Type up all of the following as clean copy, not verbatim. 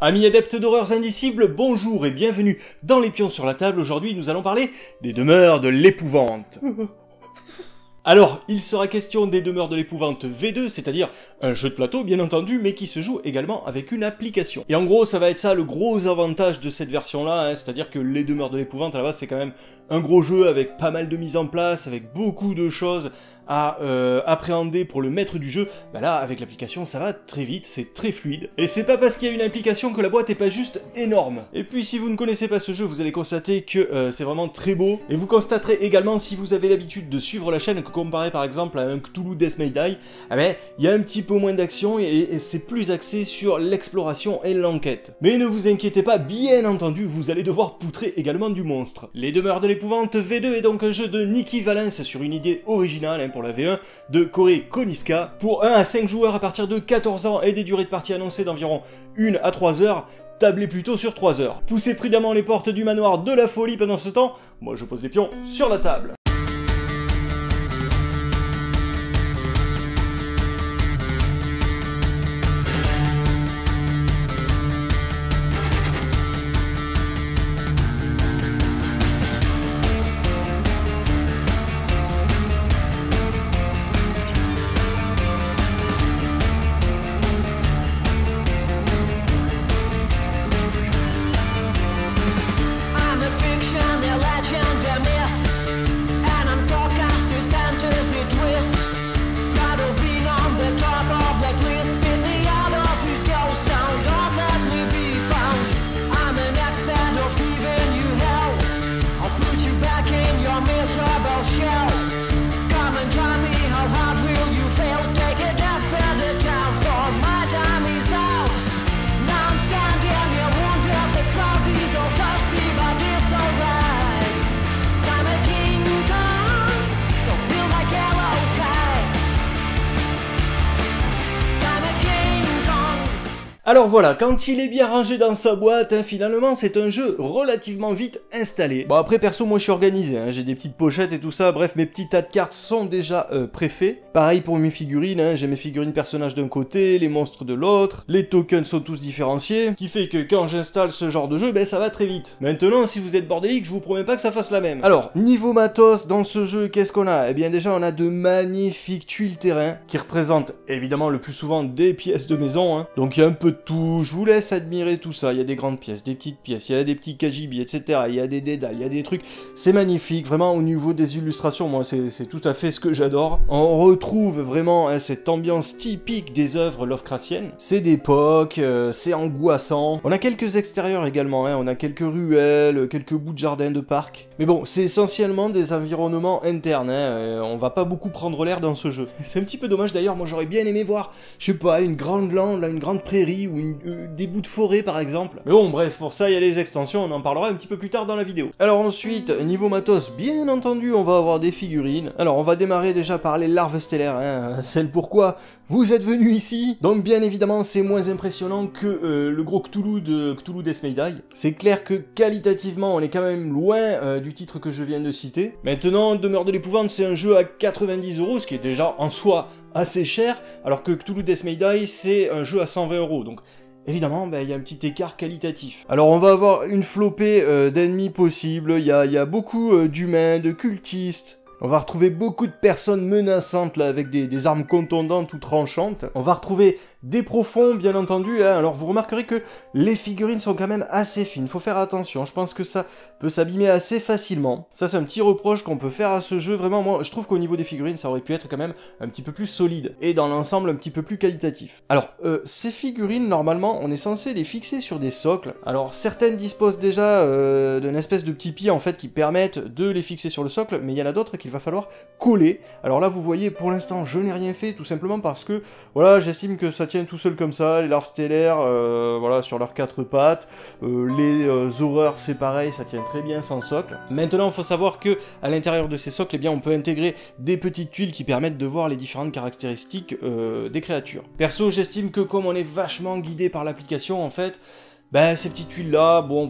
Amis adeptes d'horreurs indicibles, bonjour et bienvenue dans les pions sur la table. Aujourd'hui, nous allons parler des demeures de l'épouvante. Alors, il sera question des demeures de l'épouvante V2, c'est-à-dire un jeu de plateau, bien entendu, mais qui se joue également avec une application. Et en gros, ça va être ça le gros avantage de cette version-là, hein, c'est-à-dire que les demeures de l'épouvante, à la base, c'est quand même un gros jeu avec pas mal de mise en place, avec beaucoup de choses à appréhender pour le maître du jeu. Bah là, avec l'application, ça va très vite, c'est très fluide. Et c'est pas parce qu'il y a une application que la boîte est pas juste énorme. Et puis, si vous ne connaissez pas ce jeu, vous allez constater que c'est vraiment très beau. Et vous constaterez également, si vous avez l'habitude de suivre la chaîne, que comparé par exemple à un Cthulhu Death May Die, eh ben, il y a un petit peu moins d'action et c'est plus axé sur l'exploration et l'enquête. Mais ne vous inquiétez pas, bien entendu, vous allez devoir poutrer également du monstre. Les demeures de l'épouvante V2 est donc un jeu de Niki Valens sur une idée originale, hein, pour la V1 de Corey Koniska, pour 1 à 5 joueurs à partir de 14 ans et des durées de partie annoncées d'environ 1 à 3 heures, tablez plutôt sur 3 heures. Poussez prudemment les portes du manoir de la folie pendant ce temps, moi je pose les pions sur la table. Alors voilà, quand il est bien rangé dans sa boîte, hein, finalement c'est un jeu relativement vite installé. Bon après perso moi je suis organisé, hein, j'ai des petites pochettes et tout ça, bref mes petits tas de cartes sont déjà préfaits. Pareil pour mes figurines, hein, j'ai mes figurines personnages d'un côté, les monstres de l'autre, les tokens sont tous différenciés, ce qui fait que quand j'installe ce genre de jeu, ben ça va très vite. Maintenant si vous êtes bordélique, je vous promets pas que ça fasse la même. Alors, niveau matos dans ce jeu, qu'est-ce qu'on a? Eh bien déjà on a de magnifiques tuiles terrain, qui représentent évidemment le plus souvent des pièces de maison, hein. Donc il y a un peu de tout, je vous laisse admirer tout ça, il y a des grandes pièces, des petites pièces, il y a des petits KGB, etc, il y a des dédales, il y a des trucs, c'est magnifique, vraiment au niveau des illustrations, moi c'est tout à fait ce que j'adore. On retrouve vraiment hein, cette ambiance typique des œuvres Lovecraftiennes, c'est d'époque, c'est angoissant, on a quelques extérieurs également, hein, on a quelques ruelles, quelques bouts de jardin de parc, mais bon, c'est essentiellement des environnements internes, hein, on va pas beaucoup prendre l'air dans ce jeu. C'est un petit peu dommage d'ailleurs, moi j'aurais bien aimé voir, je sais pas, une grande lande, là, une grande prairie, ou des bouts de forêt par exemple. Mais bon bref, pour ça il y a les extensions, on en parlera un petit peu plus tard dans la vidéo. Alors ensuite, niveau matos, bien entendu on va avoir des figurines. Alors on va démarrer déjà par les larves stellaires, hein, celle pourquoi vous êtes venus ici. Donc bien évidemment c'est moins impressionnant que le gros Cthulhu de Cthulhu Death May Die. C'est clair que qualitativement on est quand même loin du titre que je viens de citer. Maintenant, Demeure de l'épouvante c'est un jeu à 90 €, ce qui est déjà en soi assez cher, alors que Cthulhu Death May Die c'est un jeu à 120 €, donc évidemment il y a un petit écart qualitatif. Alors on va avoir une flopée d'ennemis possibles, il y a beaucoup d'humains, de cultistes. On va retrouver beaucoup de personnes menaçantes là avec des armes contondantes ou tranchantes. On va retrouver des profonds bien entendu, hein. Alors vous remarquerez que les figurines sont quand même assez fines, faut faire attention, je pense que ça peut s'abîmer assez facilement. Ça c'est un petit reproche qu'on peut faire à ce jeu, vraiment moi je trouve qu'au niveau des figurines ça aurait pu être quand même un petit peu plus solide, et dans l'ensemble un petit peu plus qualitatif. Alors ces figurines normalement on est censé les fixer sur des socles, alors certaines disposent déjà d'une espèce de petit pied en fait qui permettent de les fixer sur le socle, mais il y en a d'autres qu'il va falloir coller. Alors là vous voyez pour l'instant je n'ai rien fait tout simplement parce que voilà j'estime que ça tient tout seul comme ça, les larves stellaires voilà sur leurs 4 pattes, les horreurs c'est pareil, ça tient très bien sans socle. Maintenant il faut savoir que à l'intérieur de ces socles, eh bien on peut intégrer des petites tuiles qui permettent de voir les différentes caractéristiques des créatures. Perso j'estime que comme on est vachement guidé par l'application en fait, ben ces petites tuiles là, bon...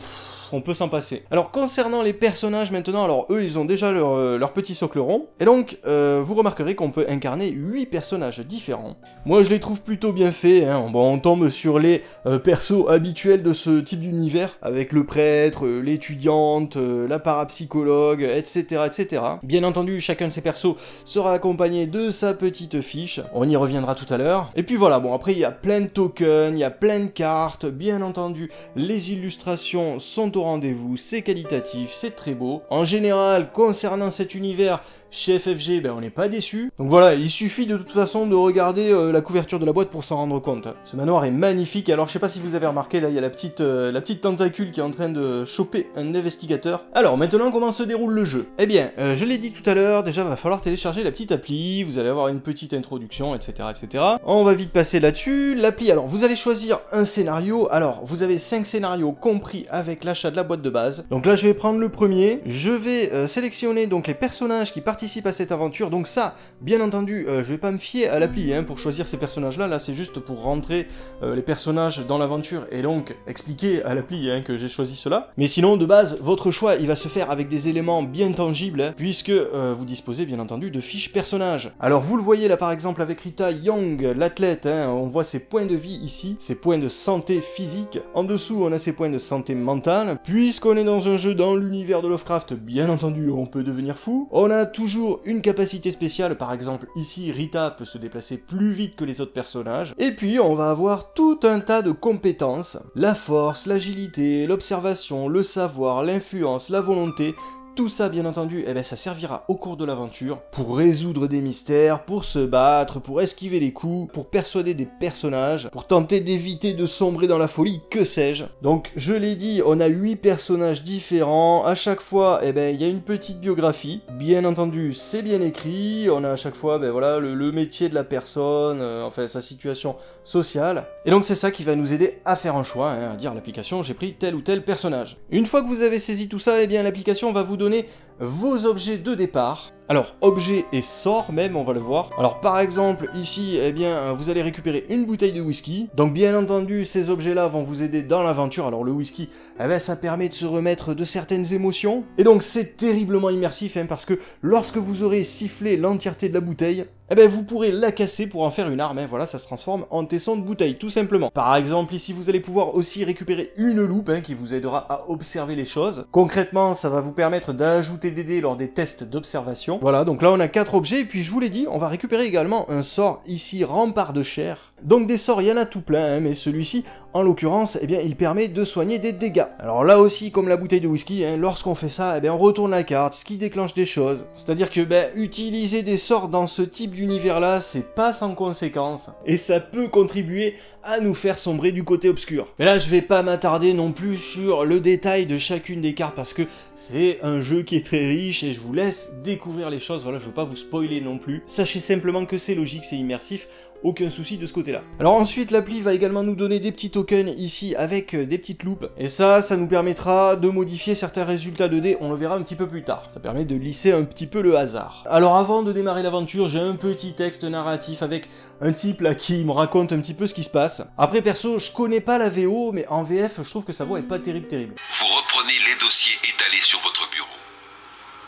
on peut s'en passer. Alors concernant les personnages maintenant, alors eux ils ont déjà leur petit socle rond, et donc vous remarquerez qu'on peut incarner 8 personnages différents. Moi je les trouve plutôt bien faits, hein. Bon, on tombe sur les persos habituels de ce type d'univers, avec le prêtre, l'étudiante, la parapsychologue, etc., etc. Bien entendu, chacun de ces persos sera accompagné de sa petite fiche, on y reviendra tout à l'heure. Et puis voilà, bon après il y a plein de tokens, il y a plein de cartes, bien entendu, les illustrations sont au rendez-vous, c'est qualitatif, c'est très beau. En général, concernant cet univers, chez FFG, ben on n'est pas déçu. Donc voilà, il suffit de toute façon de regarder la couverture de la boîte pour s'en rendre compte. Ce manoir est magnifique, alors je sais pas si vous avez remarqué, là il y a la petite tentacule qui est en train de choper un investigateur. Alors maintenant, comment se déroule le jeu? Eh bien, je l'ai dit tout à l'heure, déjà va falloir télécharger la petite appli, vous allez avoir une petite introduction, etc., etc. On va vite passer là-dessus. L'appli, alors vous allez choisir un scénario, alors vous avez 5 scénarios compris avec l'achat de la boîte de base. Donc là je vais prendre le premier, je vais sélectionner donc les personnages qui participent à cette aventure, donc ça, bien entendu, je vais pas me fier à l'appli pour choisir ces personnages-là, là c'est juste pour rentrer les personnages dans l'aventure et donc expliquer à l'appli que j'ai choisi cela. Mais sinon, de base, votre choix, il va se faire avec des éléments bien tangibles, puisque vous disposez bien entendu de fiches personnages. Alors vous le voyez là par exemple avec Rita Young, l'athlète, on voit ses points de vie ici, ses points de santé physique, en dessous on a ses points de santé mentale, puisqu'on est dans un jeu dans l'univers de Lovecraft, bien entendu on peut devenir fou, on a toujours une capacité spéciale, par exemple ici Rita peut se déplacer plus vite que les autres personnages, et puis on va avoir tout un tas de compétences, la force, l'agilité, l'observation, le savoir, l'influence, la volonté. Tout ça, bien entendu, eh ben, ça servira au cours de l'aventure pour résoudre des mystères, pour se battre, pour esquiver les coups, pour persuader des personnages, pour tenter d'éviter de sombrer dans la folie, que sais-je. Donc, je l'ai dit, on a 8 personnages différents, à chaque fois, eh ben, il y a une petite biographie. Bien entendu, c'est bien écrit, on a à chaque fois, ben voilà, le métier de la personne, enfin, sa situation sociale. Et donc, c'est ça qui va nous aider à faire un choix, à dire à l'application, j'ai pris tel ou tel personnage. Une fois que vous avez saisi tout ça, eh bien, l'application va vous donner vos objets de départ. Alors, objets et sorts même, on va le voir. Alors, par exemple, ici, eh bien, vous allez récupérer une bouteille de whisky. Donc, bien entendu, ces objets-là vont vous aider dans l'aventure. Alors, le whisky, eh ben, ça permet de se remettre de certaines émotions. Et donc, c'est terriblement immersif, parce que lorsque vous aurez sifflé l'entièreté de la bouteille, eh ben, vous pourrez la casser pour en faire une arme, voilà, ça se transforme en tesson de bouteille, tout simplement. Par exemple, ici, vous allez pouvoir aussi récupérer une loupe, qui vous aidera à observer les choses. Concrètement, ça va vous permettre d'ajouter des dés lors des tests d'observation. Voilà, donc là, on a 4 objets, et puis je vous l'ai dit, on va récupérer également un sort, ici, rempart de chair. Donc des sorts, il y en a tout plein, mais celui-ci, en l'occurrence, eh bien, il permet de soigner des dégâts. Alors là aussi, comme la bouteille de whisky, lorsqu'on fait ça, eh bien, on retourne la carte, ce qui déclenche des choses. C'est-à-dire que, utiliser des sorts dans ce type d'univers-là, c'est pas sans conséquence. Et ça peut contribuer à nous faire sombrer du côté obscur. Mais là, je vais pas m'attarder non plus sur le détail de chacune des cartes, parce que c'est un jeu qui est très riche, et je vous laisse découvrir les choses, voilà, je veux pas vous spoiler non plus. Sachez simplement que c'est logique, c'est immersif, aucun souci de ce côté-là. Alors ensuite, l'appli va également nous donner des petits tokens ici avec des petites loupes. Et ça nous permettra de modifier certains résultats de dés, on le verra un petit peu plus tard. Ça permet de lisser un petit peu le hasard. Alors avant de démarrer l'aventure, j'ai un petit texte narratif avec un type là qui me raconte un petit peu ce qui se passe. Après perso, je connais pas la VO, mais en VF, je trouve que sa voix est pas terrible. Vous reprenez les dossiers étalés sur votre bureau.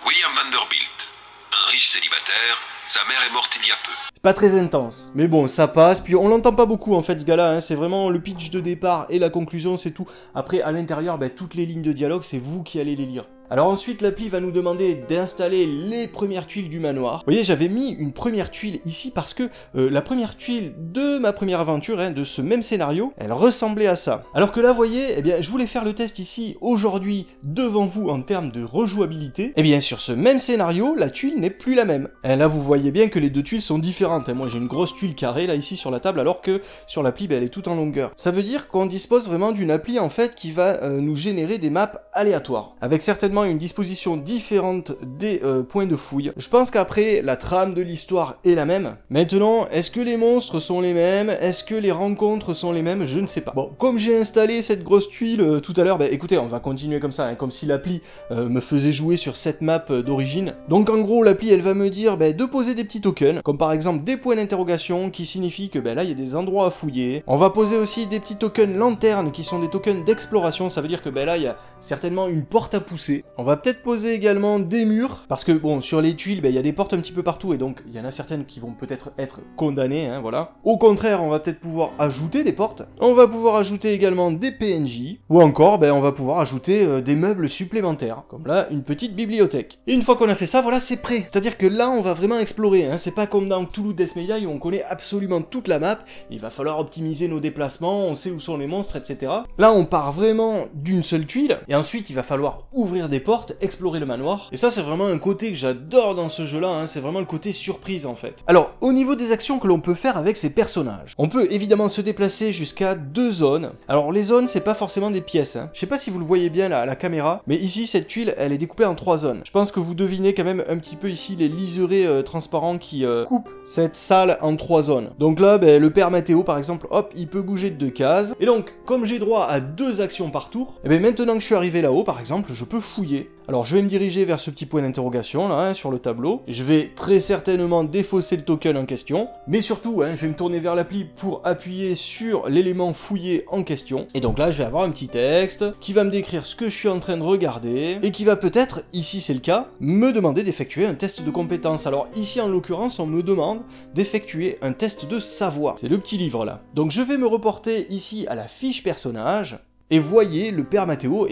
William Vanderbilt, un riche célibataire, sa mère est morte il y a peu. C'est pas très intense, mais bon, ça passe, puis on l'entend pas beaucoup en fait ce gars-là, c'est vraiment le pitch de départ et la conclusion, c'est tout. Après, à l'intérieur, toutes les lignes de dialogue, c'est vous qui allez les lire. Alors ensuite, l'appli va nous demander d'installer les premières tuiles du manoir. Vous voyez, j'avais mis une première tuile ici parce que la première tuile de ma première aventure, de ce même scénario, elle ressemblait à ça. Alors que là, vous voyez, eh bien, je voulais faire le test ici, aujourd'hui, devant vous, en termes de rejouabilité. Eh bien, sur ce même scénario, la tuile n'est plus la même. Et là, vous voyez bien que les deux tuiles sont différentes. Moi, j'ai une grosse tuile carrée, là, ici, sur la table, alors que sur l'appli, elle est toute en longueur. Ça veut dire qu'on dispose vraiment d'une appli, en fait, qui va nous générer des maps aléatoires. Avec certainement vraiment une disposition différente des points de fouille. Je pense qu'après, la trame de l'histoire est la même. Maintenant, est-ce que les monstres sont les mêmes? Est-ce que les rencontres sont les mêmes? Je ne sais pas. Bon, comme j'ai installé cette grosse tuile tout à l'heure, bah écoutez, on va continuer comme ça, hein, comme si l'appli me faisait jouer sur cette map d'origine. Donc en gros, l'appli, elle va me dire de poser des petits tokens, comme par exemple des points d'interrogation, qui signifie que là, il y a des endroits à fouiller. On va poser aussi des petits tokens lanternes, qui sont des tokens d'exploration, ça veut dire que là, il y a certainement une porte à pousser. On va peut-être poser également des murs, parce que bon, sur les tuiles, il y a des portes un petit peu partout, et donc il y en a certaines qui vont peut-être être condamnées, hein, voilà. Au contraire, on va peut-être pouvoir ajouter des portes, on va pouvoir ajouter également des PNJ, ou encore, on va pouvoir ajouter des meubles supplémentaires, comme là, une petite bibliothèque. Et une fois qu'on a fait ça, voilà, c'est prêt. C'est-à-dire que là, on va vraiment explorer, hein. C'est pas comme dans Cthulhu Death Medaille où on connaît absolument toute la map, il va falloir optimiser nos déplacements, on sait où sont les monstres, etc. Là, on part vraiment d'une seule tuile, et ensuite, il va falloir ouvrir des portes, explorer le manoir, et ça, c'est vraiment un côté que j'adore dans ce jeu-là, hein. C'est vraiment le côté surprise, en fait. Alors, au niveau des actions que l'on peut faire avec ces personnages, on peut évidemment se déplacer jusqu'à 2 zones. Alors, les zones, c'est pas forcément des pièces, hein. Je sais pas si vous le voyez bien là, à la caméra, mais ici, cette tuile, elle est découpée en 3 zones. Je pense que vous devinez quand même un petit peu ici les liserés transparents qui coupent cette salle en 3 zones. Donc là, le père Mathéo, par exemple, hop, il peut bouger de 2 cases. Et donc, comme j'ai droit à 2 actions par tour, et maintenant que je suis arrivé là-haut, par exemple, je peux fouiller. Alors je vais me diriger vers ce petit point d'interrogation là, hein, sur le tableau. Je vais très certainement défausser le token en question, mais surtout, hein, je vais me tourner vers l'appli pour appuyer sur l'élément fouillé en question. Et donc là, je vais avoir un petit texte qui va me décrire ce que je suis en train de regarder, et qui va peut-être, ici c'est le cas, me demander d'effectuer un test de compétence. Alors ici en l'occurrence, on me demande d'effectuer un test de savoir. C'est le petit livre là. Donc je vais me reporter ici à la fiche personnage, et voyez, le père Mathéo,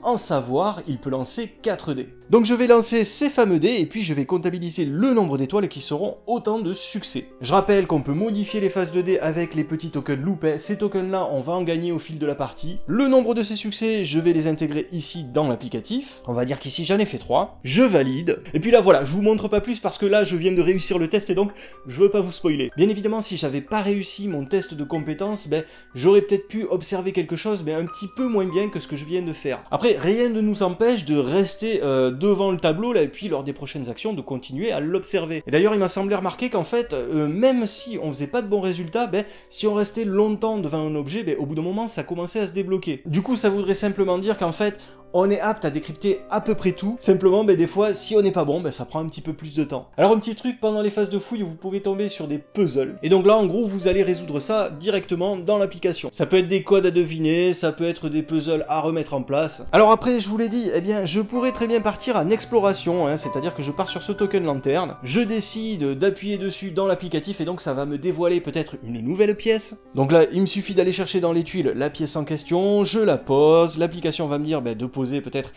en savoir, il peut lancer 4 dés. Donc je vais lancer ces fameux dés, et puis je vais comptabiliser le nombre d'étoiles qui seront autant de succès. Je rappelle qu'on peut modifier les phases de dés avec les petits tokens loupés. Ces tokens-là, on va en gagner au fil de la partie. Le nombre de ces succès, je vais les intégrer ici dans l'applicatif. On va dire qu'ici j'en ai fait 3. Je valide. Et puis là, voilà, je vous montre pas plus parce que là, je viens de réussir le test et donc, je veux pas vous spoiler. Bien évidemment, si j'avais pas réussi mon test de compétences, j'aurais peut-être pu observer quelque chose, mais un petit peu moins bien que ce que je viens de faire. Après, rien ne nous empêche de rester devant le tableau là, et puis lors des prochaines actions de continuer à l'observer. Et d'ailleurs il m'a semblé remarquer qu'en fait même si on faisait pas de bons résultats, si on restait longtemps devant un objet, au bout d'un moment ça commençait à se débloquer. Du coup ça voudrait simplement dire qu'en fait on est apte à décrypter à peu près tout, simplement des fois si on n'est pas bon, ça prend un petit peu plus de temps. Alors un petit truc, pendant les phases de fouille vous pouvez tomber sur des puzzles, et donc là en gros vous allez résoudre ça directement dans l'application. Ça peut être des codes à deviner, ça peut être des puzzles à remettre en place. Alors après je vous l'ai dit, je pourrais très bien partir en exploration, hein, c'est-à-dire que je pars sur ce token lanterne, je décide d'appuyer dessus dans l'applicatif et donc ça va me dévoiler peut-être une nouvelle pièce. Donc là il me suffit d'aller chercher dans les tuiles la pièce en question, je la pose, l'application va me dire de poser peut-être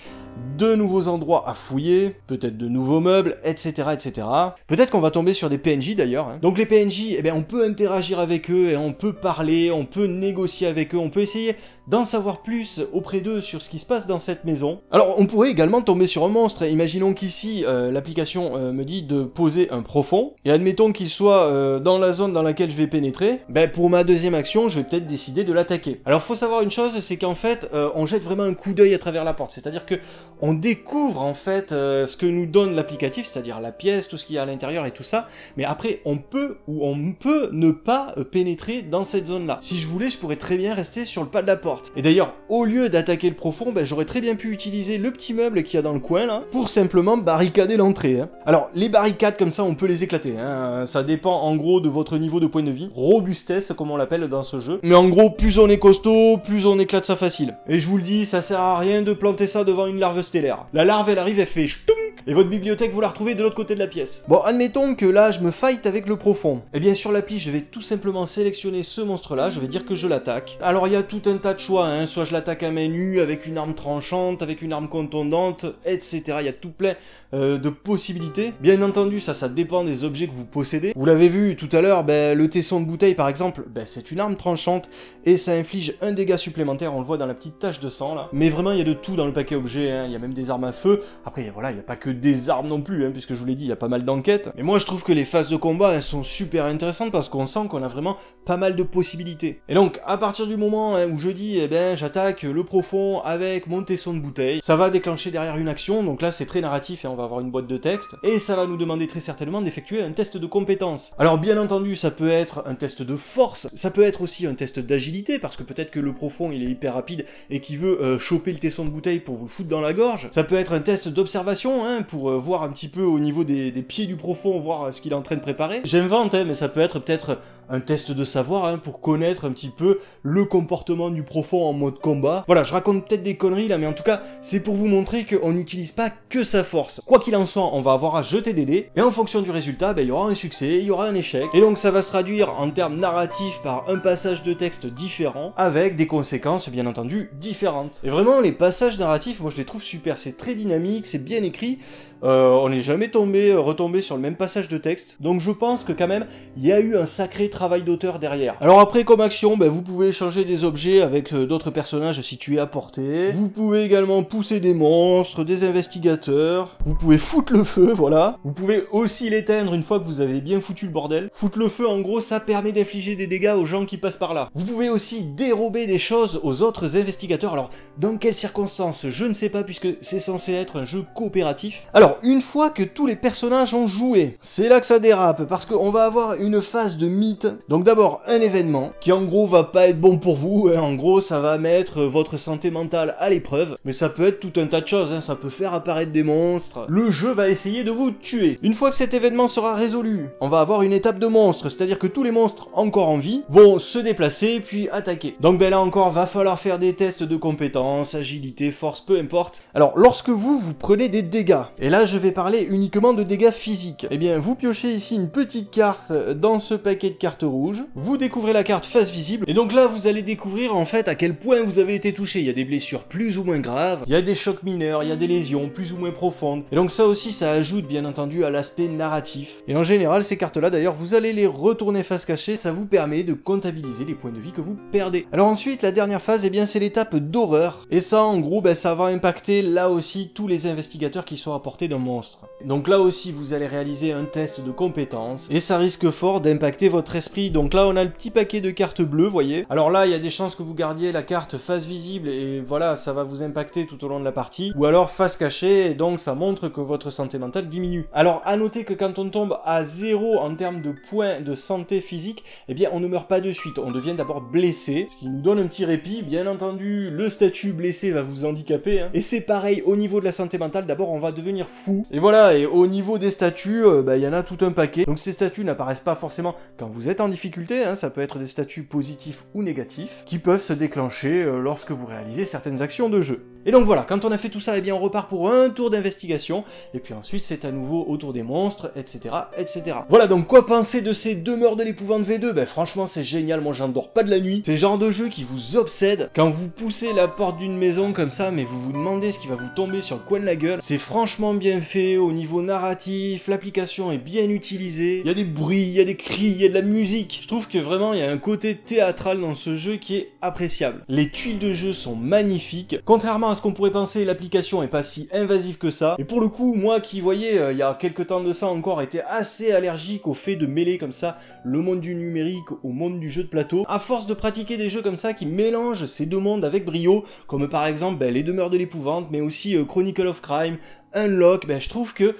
de nouveaux endroits à fouiller, peut-être de nouveaux meubles, etc. etc. Peut-être qu'on va tomber sur des PNJ d'ailleurs, hein. Donc les PNJ, on peut interagir avec eux, et on peut parler, on peut négocier avec eux, on peut essayer d'en savoir plus auprès d'eux sur ce qui se passe dans cette maison. Alors on pourrait également tomber sur un monstre, imaginons qu'ici l'application me dit de poser un profond, et admettons qu'il soit dans la zone dans laquelle je vais pénétrer, pour ma deuxième action je vais peut-être décider de l'attaquer. Alors faut savoir une chose, c'est qu'en fait on jette vraiment un coup d'œil à travers la porte, c'est-à-dire que on découvre en fait ce que nous donne l'applicatif, c'est-à-dire la pièce, tout ce qu'il y a à l'intérieur et tout ça, mais après on peut ou on peut ne pas pénétrer dans cette zone-là. Si je voulais, je pourrais très bien rester sur le pas de la porte. Et d'ailleurs, au lieu d'attaquer le profond, j'aurais très bien pu utiliser le petit meuble qu'il y a dans le coin là, pour simplement barricader l'entrée, hein. Alors, les barricades comme ça, on peut les éclater, hein. Ça dépend en gros de votre niveau de point de vie, robustesse comme on l'appelle dans ce jeu. Mais en gros, plus on est costaud, plus on éclate ça facile. Et je vous le dis, ça sert à rien de planter ça devant une larve stellaire. La larve, elle arrive, elle fait ch'toum, et votre bibliothèque, vous la retrouvez de l'autre côté de la pièce. Bon, admettons que là, je me fight avec le profond. Et bien sur l'appli, je vais tout simplement sélectionner ce monstre-là, je vais dire que je l'attaque. Alors il y a tout un tas de choix, hein. Soit je l'attaque à main nue, avec une arme tranchante, avec une arme contondante, etc. Il y a tout plein de possibilités. Bien entendu, ça dépend des objets que vous possédez. Vous l'avez vu tout à l'heure, le tesson de bouteille par exemple, c'est une arme tranchante, et ça inflige un dégât supplémentaire, on le voit dans la petite tache de sang là. Mais vraiment, il y a de tout dans le paquet objet, hein. Il y a même des armes à feu. Après, voilà, il n'y a pas que des armes non plus, hein, puisque je vous l'ai dit, il y a pas mal d'enquêtes. Mais moi je trouve que les phases de combat, elles sont super intéressantes parce qu'on sent qu'on a vraiment pas mal de possibilités. Et donc, à partir du moment où je dis, eh ben, j'attaque le profond avec mon tesson de bouteille, ça va déclencher derrière une action, donc là c'est très narratif et on va avoir une boîte de texte, et ça va nous demander très certainement d'effectuer un test de compétence. Alors bien entendu, ça peut être un test de force, ça peut être aussi un test d'agilité, parce que peut-être que le profond il est hyper rapide et qu'il veut choper le tesson de bouteille pour vous le foutre dans la gorge. Ça peut être un test d'observation, hein, pour voir un petit peu au niveau des pieds du profond, voir ce qu'il est en train de préparer. J'invente, hein, mais ça peut être peut-être un test de savoir, hein, pour connaître un petit peu le comportement du profond en mode combat. Voilà, je raconte peut-être des conneries là, mais en tout cas, c'est pour vous montrer qu'on n'utilise pas que sa force. Quoi qu'il en soit, on va avoir à jeter des dés, et en fonction du résultat, ben, il y aura un succès, il y aura un échec, et donc ça va se traduire en termes narratifs par un passage de texte différent, avec des conséquences bien entendu différentes. Et vraiment, les passages narratifs, moi je les trouve super, c'est très dynamique, c'est bien écrit, on n'est jamais retombé sur le même passage de texte, donc je pense que quand même, il y a eu un sacré travail d'auteur derrière. Alors après, comme action, ben, vous pouvez échanger des objets avec d'autres personnages situés à portée, vous pouvez également pousser des monstres, des investigateurs, vous pouvez foutre le feu, voilà, vous pouvez aussi l'éteindre une fois que vous avez bien foutu le bordel. Foutre le feu, en gros, ça permet d'infliger des dégâts aux gens qui passent par là. Vous pouvez aussi dérober des choses aux autres investigateurs, alors dans quelles circonstances, je ne sais pas, puisque c'est censé être un jeu coopératif. Alors, une fois que tous les personnages ont joué, c'est là que ça dérape, parce qu'on va avoir une phase de mythe. Donc d'abord, un événement, qui en gros va pas être bon pour vous, hein. En gros ça va mettre votre santé mentale à l'épreuve, mais ça peut être tout un tas de choses, hein. Ça peut faire apparaître des monstres, le jeu va essayer de vous tuer. Une fois que cet événement sera résolu, on va avoir une étape de monstres, c'est-à-dire que tous les monstres encore en vie vont se déplacer puis attaquer. Donc ben là encore, va falloir faire des tests de compétences, agilité, force, peu importe. Alors lorsque vous prenez des dégâts, et là je vais parler uniquement de dégâts physiques, eh bien vous piochez ici une petite carte dans ce paquet de cartes rouges, vous découvrez la carte face visible, et donc là vous allez découvrir en fait à quel point vous avez été touché. Il y a des blessures plus ou moins graves, il y a des chocs mineurs, il y a des lésions plus ou moins profondes, et donc ça aussi ça ajoute bien entendu à l'aspect narratif. Et en général ces cartes là d'ailleurs vous allez les retourner face cachée, ça vous permet de comptabiliser les points de vie que vous perdez. Alors ensuite la dernière phase, eh bien c'est l'étape d'horreur, et ça en gros ben, ça va impacter là aussi tous les investigateurs qui sont à portée d'un monstre. Donc là aussi vous allez réaliser un test de compétences, et ça risque fort d'impacter votre esprit. Donc là on a le petit paquet de cartes bleues, voyez. Alors là il y a des chances que vous gardiez la carte face visible, et voilà, ça va vous impacter tout au long de la partie, ou alors face cachée, et donc ça montre que votre santé mentale diminue. Alors à noter que quand on tombe à 0 en termes de points de santé physique, eh bien on ne meurt pas de suite, on devient d'abord blessé, ce qui nous donne un petit répit. Bien entendu, le statut blessé va vous handicaper, hein. Et c'est pareil au niveau de la santé mentale, d'abord on va devenir fou, et voilà, et au niveau des statuts, il y en a tout un paquet. Donc ces statuts n'apparaissent pas forcément quand vous êtes en difficulté, hein, ça peut être des statuts positifs ou négatifs, qui peuvent se déclencher lorsque vous réalisez certaines actions de jeu. Et donc voilà, quand on a fait tout ça, eh bien on repart pour un tour d'investigation, et puis ensuite c'est à nouveau au tour des monstres, etc., etc. Voilà, donc quoi penser de ces Demeures de l'épouvante V2 ? Ben franchement c'est génial, moi j'en dors pas de la nuit. C'est le genre de jeu qui vous obsède. Quand vous poussez la porte d'une maison comme ça, mais vous vous demandez ce qui va vous tomber sur le coin de la gueule. C'est franchement bien fait, au niveau narratif, l'application est bien utilisée, il y a des bruits, il y a des cris, il y a de la musique. Je trouve que vraiment il y a un côté théâtral dans ce jeu qui est appréciable. Les tuiles de jeu sont magnifiques, contrairement à ce qu'on pourrait penser, l'application est pas si invasive que ça, et pour le coup, moi qui voyais il y a quelques temps de ça encore, était assez allergique au fait de mêler comme ça le monde du numérique au monde du jeu de plateau, à force de pratiquer des jeux comme ça qui mélangent ces deux mondes avec brio, comme par exemple les Demeures de l'épouvante, mais aussi Chronicle of Crime, Unlock, je trouve que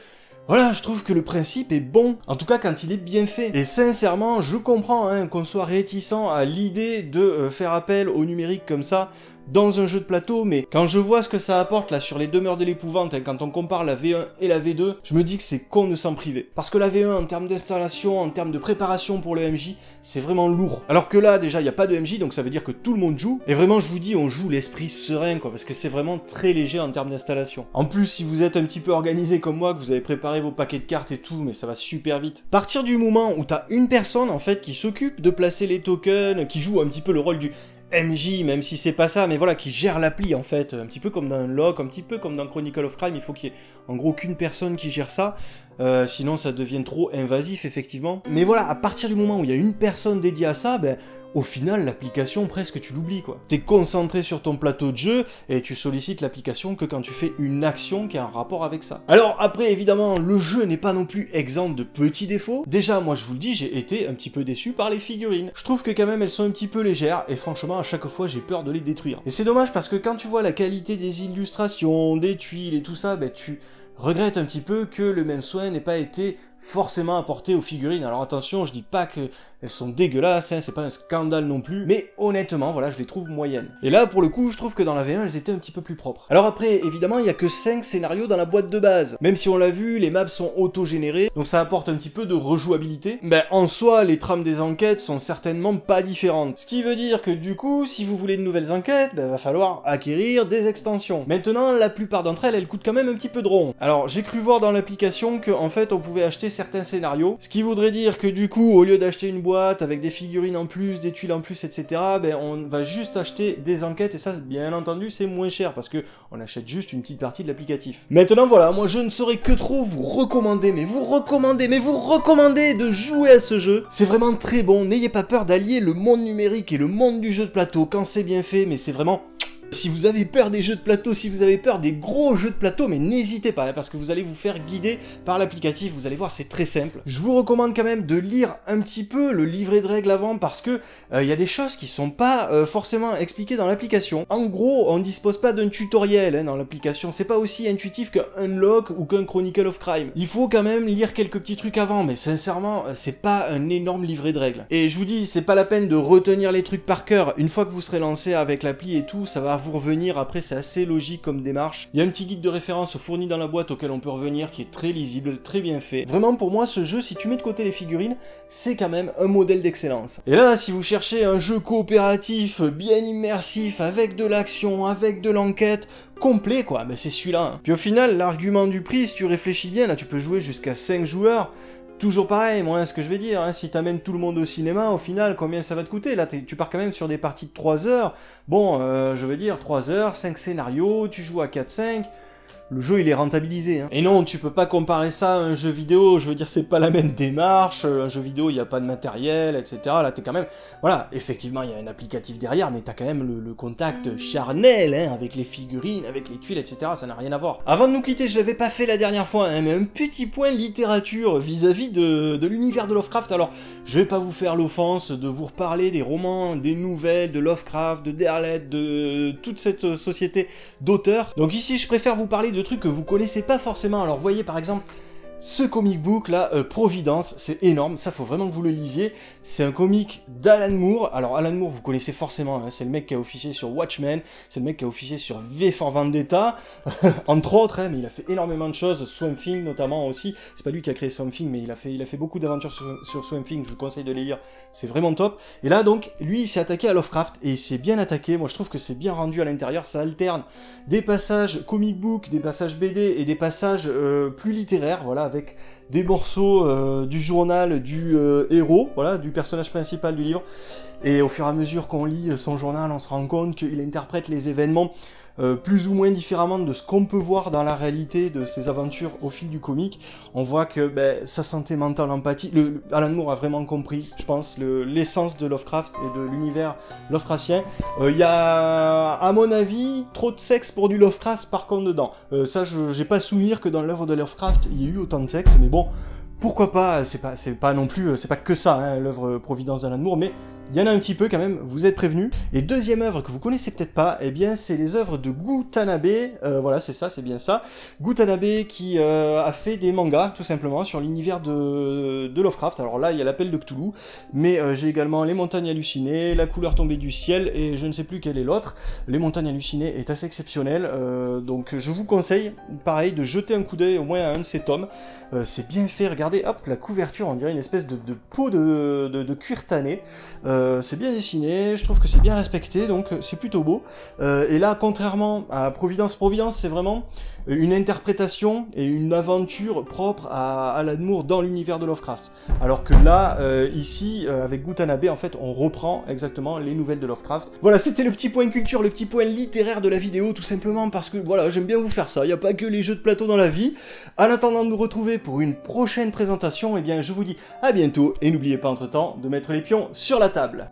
voilà, je trouve que le principe est bon, en tout cas quand il est bien fait. Et sincèrement, je comprends qu'on soit réticent à l'idée de faire appel au numérique comme ça, dans un jeu de plateau, mais quand je vois ce que ça apporte là sur les Demeures de l'épouvante, quand on compare la V1 et la V2, je me dis que c'est con de s'en priver. Parce que la V1, en termes d'installation, en termes de préparation pour le MJ, c'est vraiment lourd. Alors que là, déjà, il n'y a pas de MJ, donc ça veut dire que tout le monde joue. Et vraiment, je vous dis, on joue l'esprit serein, quoi, parce que c'est vraiment très léger en termes d'installation. En plus, si vous êtes un petit peu organisé comme moi, que vous avez préparé vos paquets de cartes et tout, mais ça va super vite. À partir du moment où t'as une personne, en fait, qui s'occupe de placer les tokens, qui joue un petit peu le rôle du MJ, même si c'est pas ça, mais voilà, qui gère l'appli en fait, un petit peu comme dans Unlock, un petit peu comme dans Chronicle of Crime, il faut qu'il y ait en gros qu'une personne qui gère ça. sinon ça devient trop invasif effectivement. Mais voilà, à partir du moment où il y a une personne dédiée à ça, ben au final l'application presque tu l'oublies quoi. T'es concentré sur ton plateau de jeu et tu sollicites l'application que quand tu fais une action qui a un rapport avec ça. Alors après évidemment le jeu n'est pas non plus exempt de petits défauts. Déjà moi je vous le dis, j'ai été un petit peu déçu par les figurines. Je trouve que quand même elles sont un petit peu légères et franchement à chaque fois j'ai peur de les détruire. Et c'est dommage parce que quand tu vois la qualité des illustrations, des tuiles et tout ça, ben tu regrettes un petit peu que le même soin n'ait pas été forcément apporté aux figurines. Alors attention, je dis pas que elles sont dégueulasses, hein, c'est pas un scandale non plus, mais honnêtement, voilà, je les trouve moyennes. Et là, pour le coup, je trouve que dans la V1, elles étaient un petit peu plus propres. Alors après, évidemment, il y a que 5 scénarios dans la boîte de base. Même si on l'a vu, les maps sont auto-générées, donc ça apporte un petit peu de rejouabilité. Ben, en soi, les trames des enquêtes sont certainement pas différentes. Ce qui veut dire que du coup, si vous voulez de nouvelles enquêtes, ben, va falloir acquérir des extensions. Maintenant, la plupart d'entre elles, elles coûtent quand même un petit peu de rond. Alors, j'ai cru voir dans l'application que, en fait, on pouvait acheter certains scénarios, ce qui voudrait dire que du coup, au lieu d'acheter une boîte avec des figurines en plus, des tuiles en plus, etc., ben on va juste acheter des enquêtes, et ça, bien entendu, c'est moins cher, parce que on achète juste une petite partie de l'applicatif. Maintenant, voilà, moi je ne saurais que trop vous recommander, mais vous recommander de jouer à ce jeu. C'est vraiment très bon, n'ayez pas peur d'allier le monde numérique et le monde du jeu de plateau quand c'est bien fait, mais c'est vraiment... Si vous avez peur des jeux de plateau, si vous avez peur des gros jeux de plateau, mais n'hésitez pas, hein, parce que vous allez vous faire guider par l'applicatif, vous allez voir, c'est très simple. Je vous recommande quand même de lire un petit peu le livret de règles avant, parce que y a des choses qui sont pas forcément expliquées dans l'application. En gros, on ne dispose pas d'un tutoriel hein, dans l'application, c'est pas aussi intuitif qu'un Unlock ou qu'un Chronicle of Crime. Il faut quand même lire quelques petits trucs avant, mais sincèrement, c'est pas un énorme livret de règles. Et je vous dis, c'est pas la peine de retenir les trucs par cœur. Une fois que vous serez lancé avec l'appli et tout, ça va vous revenir, après c'est assez logique comme démarche. Il y a un petit guide de référence fourni dans la boîte auquel on peut revenir qui est très lisible, très bien fait. Vraiment pour moi ce jeu, si tu mets de côté les figurines, c'est quand même un modèle d'excellence. Et là si vous cherchez un jeu coopératif, bien immersif, avec de l'action, avec de l'enquête, complet quoi, ben c'est celui-là. Hein. Puis au final, l'argument du prix, si tu réfléchis bien, là tu peux jouer jusqu'à 5 joueurs. Toujours pareil, moi, ce que je vais dire, hein, si t'amènes tout le monde au cinéma, au final, combien ça va te coûter? Là, tu pars quand même sur des parties de 3 heures. Bon, je veux dire, 3 heures, 5 scénarios, tu joues à 4-5... Le jeu il est rentabilisé. Hein. Et non, tu peux pas comparer ça à un jeu vidéo, je veux dire c'est pas la même démarche, un jeu vidéo il n'y a pas de matériel, etc. Là t'es quand même... Voilà, effectivement il y a un applicatif derrière, mais t'as quand même le contact charnel hein, avec les figurines, avec les tuiles, etc. Ça n'a rien à voir. Avant de nous quitter, je l'avais pas fait la dernière fois, hein, mais un petit point littérature vis-à-vis de l'univers de Lovecraft. Alors, je vais pas vous faire l'offense de vous reparler des romans, des nouvelles, de Lovecraft, de Derleth, de toute cette société d'auteurs. Donc ici je préfère vous parler de trucs que vous connaissez pas forcément. Alors voyez par exemple ce comic book là, Providence, c'est énorme, ça faut vraiment que vous le lisiez. C'est un comic d'Alan Moore. Alors Alan Moore vous connaissez forcément, hein, c'est le mec qui a officié sur Watchmen, c'est le mec qui a officié sur V for Vendetta, entre autres, hein, mais il a fait énormément de choses, Swamp Thing notamment aussi. C'est pas lui qui a créé Swamp Thing, mais il a fait beaucoup d'aventures sur Swamp Thing, je vous conseille de les lire, c'est vraiment top. Et là donc, lui il s'est attaqué à Lovecraft, et il s'est bien attaqué, moi je trouve que c'est bien rendu à l'intérieur, ça alterne des passages comic book, des passages BD et des passages plus littéraires, voilà, avec des morceaux du journal du héros, voilà, du personnage principal du livre. Et au fur et à mesure qu'on lit son journal, on se rend compte qu'il interprète les événements plus ou moins différemment de ce qu'on peut voir dans la réalité de ses aventures au fil du comic. On voit que sa santé mentale, empathie, Alan Moore a vraiment compris, je pense, l'essence de Lovecraft et de l'univers Lovecraftien. Il y a, à mon avis, trop de sexe pour du Lovecraft par contre dedans. Ça, j'ai pas souvenir que dans l'œuvre de Lovecraft, il y ait eu autant de sexe, mais bon, pourquoi pas, c'est pas non plus, c'est pas que ça, hein, l'œuvre Providence d'Alan Moore, mais il y en a un petit peu quand même, vous êtes prévenus. Et deuxième œuvre que vous connaissez peut-être pas, eh bien c'est les œuvres de Gutanabe, voilà c'est ça, c'est bien ça. Gutanabe qui a fait des mangas tout simplement sur l'univers de Lovecraft. Alors là il y a l'appel de Cthulhu, mais j'ai également Les Montagnes Hallucinées, La Couleur Tombée du Ciel, et je ne sais plus quel est l'autre. Les Montagnes Hallucinées est assez exceptionnel, donc je vous conseille, pareil, de jeter un coup d'œil au moins à un de ces tomes. C'est bien fait, regardez, hop, la couverture, on dirait une espèce de peau de cuir tanné. c'est bien dessiné, je trouve que c'est bien respecté, donc c'est plutôt beau. Et là, contrairement à Providence, c'est vraiment une interprétation et une aventure propre à Alan Moore dans l'univers de Lovecraft. Alors que là, ici, avec Gutanabe, en fait, on reprend exactement les nouvelles de Lovecraft. Voilà, c'était le petit point culture, le petit point littéraire de la vidéo, tout simplement parce que, voilà, j'aime bien vous faire ça. Il n'y a pas que les jeux de plateau dans la vie. En attendant de nous retrouver pour une prochaine présentation, eh bien, je vous dis à bientôt, et n'oubliez pas entre-temps de mettre les pions sur la table.